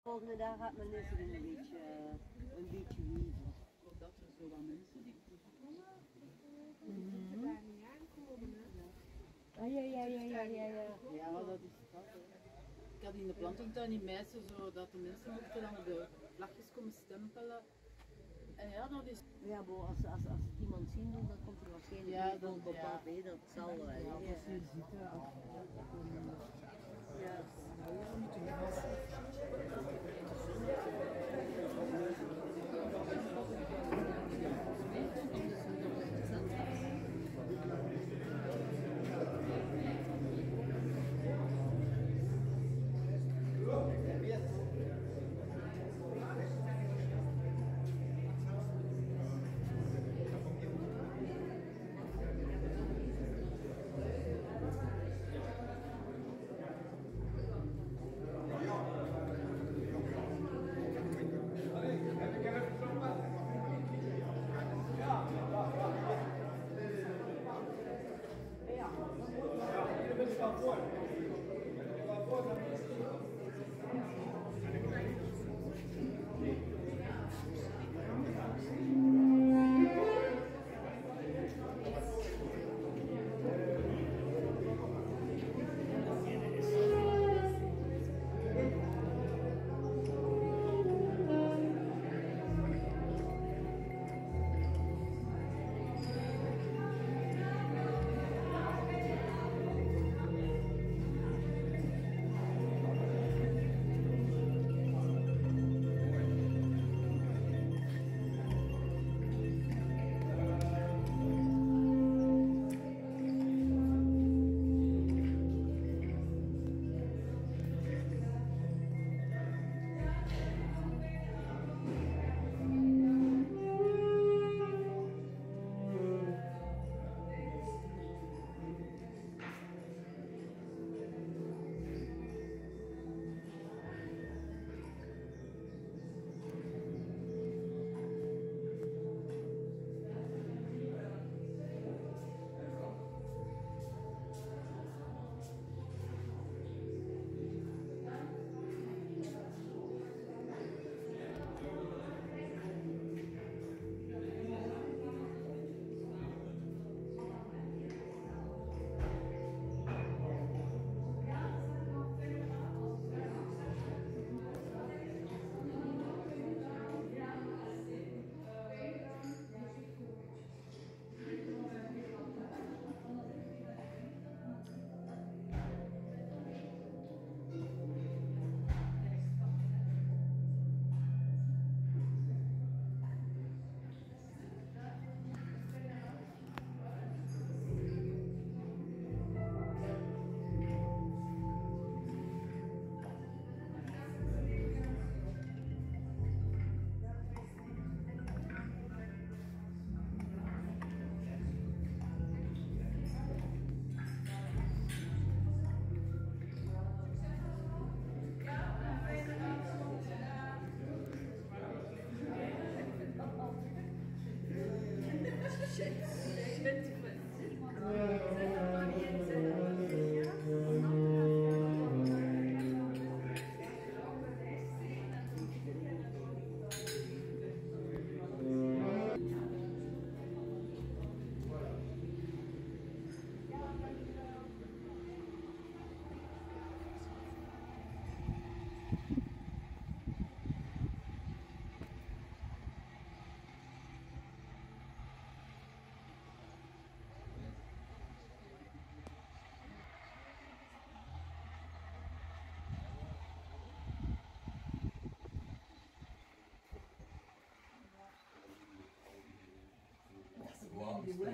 Volgende dag gaat mijn nesten een beetje wiezen. Dat er zo wat mensen die daar niet aankomen, hè? Ja, dat is dat. Ik had in de plantentuin in Meissen zo dat de mensen mochten dan op de vlagjes komen stempelen. En ja, dat is... Ja, als iemand zien doet, dan komt er waarschijnlijk Ja, wel bepaald bij, dat zal wel. Ja, als je ziet,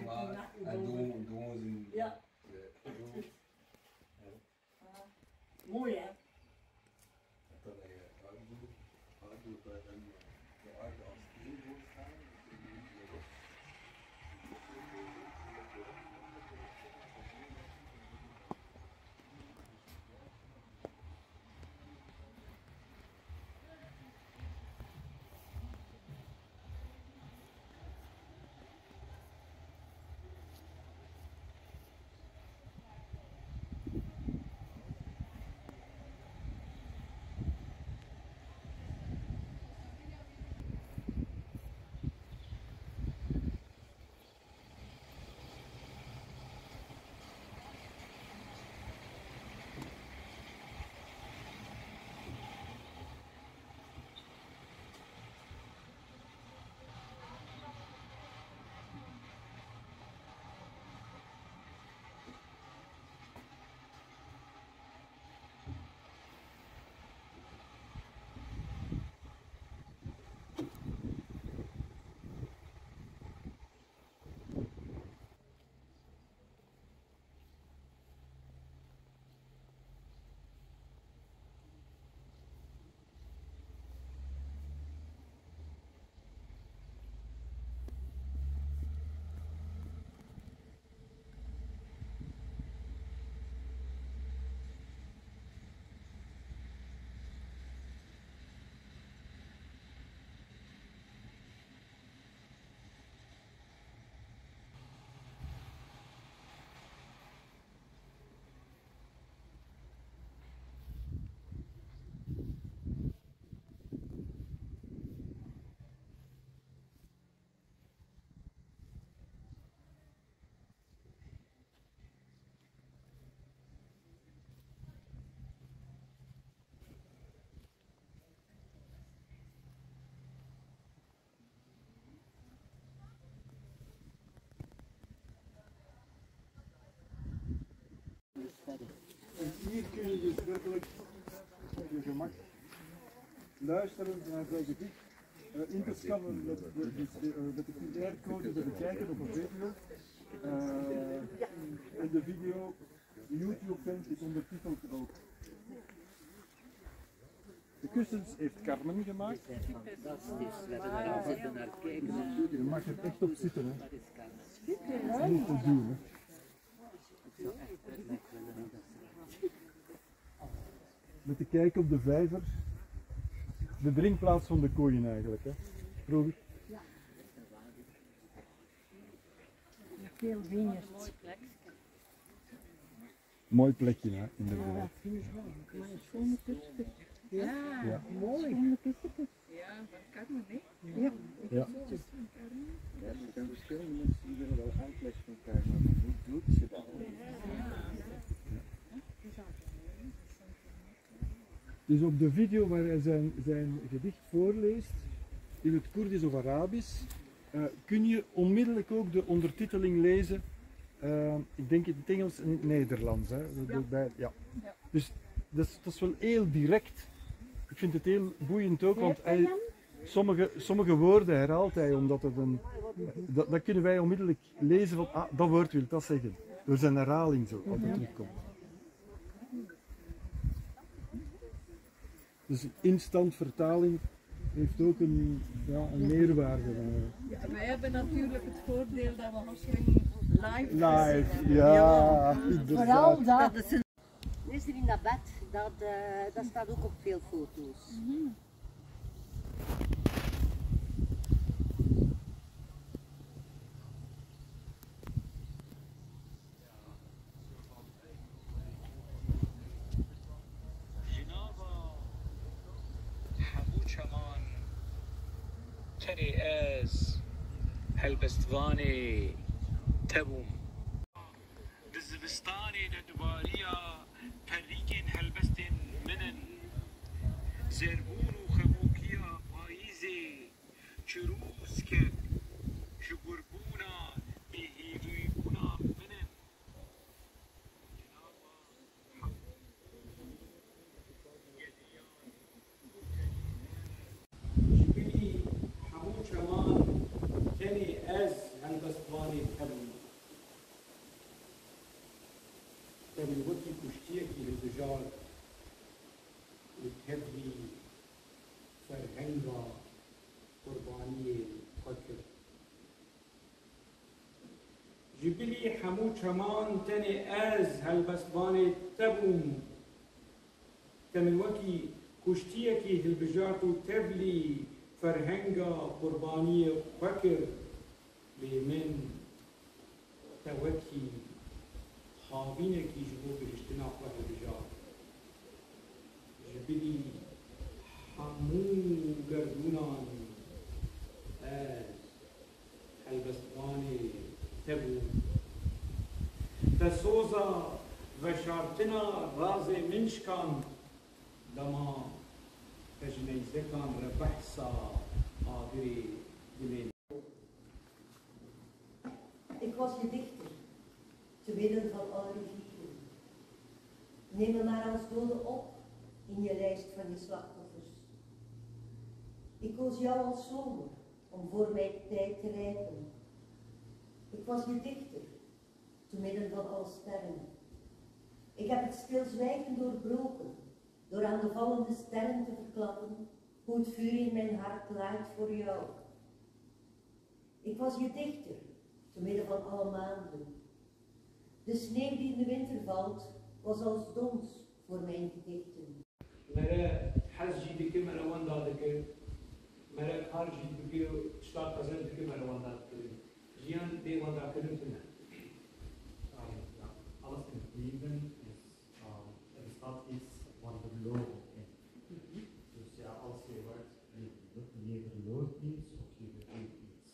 Ja. En doen ze in... Ja. Mooi hè? Dat je uitdoet en de aarde als één wordt staan. verder. En hier kun je dus werkelijk op je gemak luisteren naar zo'n gedicht, in te scannen met de QR-code te bekijken op een video. En de video, de YouTube-film is ondertiteld ook. De kussens heeft Carmen gemaakt. Die zijn fantastisch. We hebben er al zitten naar kijken. Je mag er echt op zitten, hè. Dat is Carmen. Dat is niet te doen, hè. Ik zou echt weg willen hoe dat ze Met de kijk op de vijver. De drinkplaats van de kooien eigenlijk, hè. Roger? Veel vingers. Mooi plekje, hè, inderdaad. Maar een schone kussen. Ja, Ja. mooi. Schone kussen. Ja, van Carmen, hè? Ja. Ja. Er zijn verschillende mensen die willen wel uitleg van Carmen, maar hoe doet ze dat? Dus op de video waar hij zijn gedicht voorleest, in het Koerdisch of Arabisch, kun je onmiddellijk ook de ondertiteling lezen. Ik denk in het Engels en in het Nederlands. Hè. Ja. Dus dat is wel heel direct. Ik vind het heel boeiend ook, want sommige woorden herhaalt hij, omdat het dat kunnen wij onmiddellijk lezen van, dat woord wil dat zeggen. Door zijn herhaling zo altijd terugkomt. Dus instant vertaling heeft ook een meerwaarde. Ja, wij hebben natuurlijk het voordeel dat we misschien live Live, ja, Vooral inderdaad. dat. Is er in dat bed, dat staat ook op veel foto's. تري از هلبستواني تبوم دزبستاني ندواريا فريقين هلبستين منن زربون وخموكيا بايزي چروسك شقربونا بهيدويبونا منن جبلي حمو كمان كني از هالبستواني تبني تبني وكي كشتيكي للدجار وتهبلي فرهنغا قربانية فكر جبلي حمو كمان تني از هالبستواني تبوم تمن وكي کشتیکی هلبجات و تبلی فرهنگا قربانی فکر لیمن توکی خوابینکی جبو برشتنا و هلبجات جبلی همو گردونان از هلبستوان تبو تسوزا و شارتنا راز منشکان دما تجنيزكان ربحصا قادري دلين. Ik was gedichter, te midden van alle rivieren. Neem me maar als dode op in je lijst van je slachtoffers. Ik koos jou als zomer om voor mijn tijd te rijpen. Ik was gedichter, te midden van alle sterren. Ik heb het stilzwijgen doorbroken, door aan de vallende sterren te verklappen hoe het vuur in mijn hart laait voor jou. Ik was je dichter, te midden van alle maanden. De sneeuw die in de winter valt, was als dons voor mijn gedichten. مرا حزجي دك مرا وندا دك مرا خارجي دك شلاق قزل دك مرا وندا دك جيان دي وندا كلمتنا. Alles in het leven is, er bestaat iets van verloren in. Dus ja, als je wordt, je verloort iets of je vergeet iets.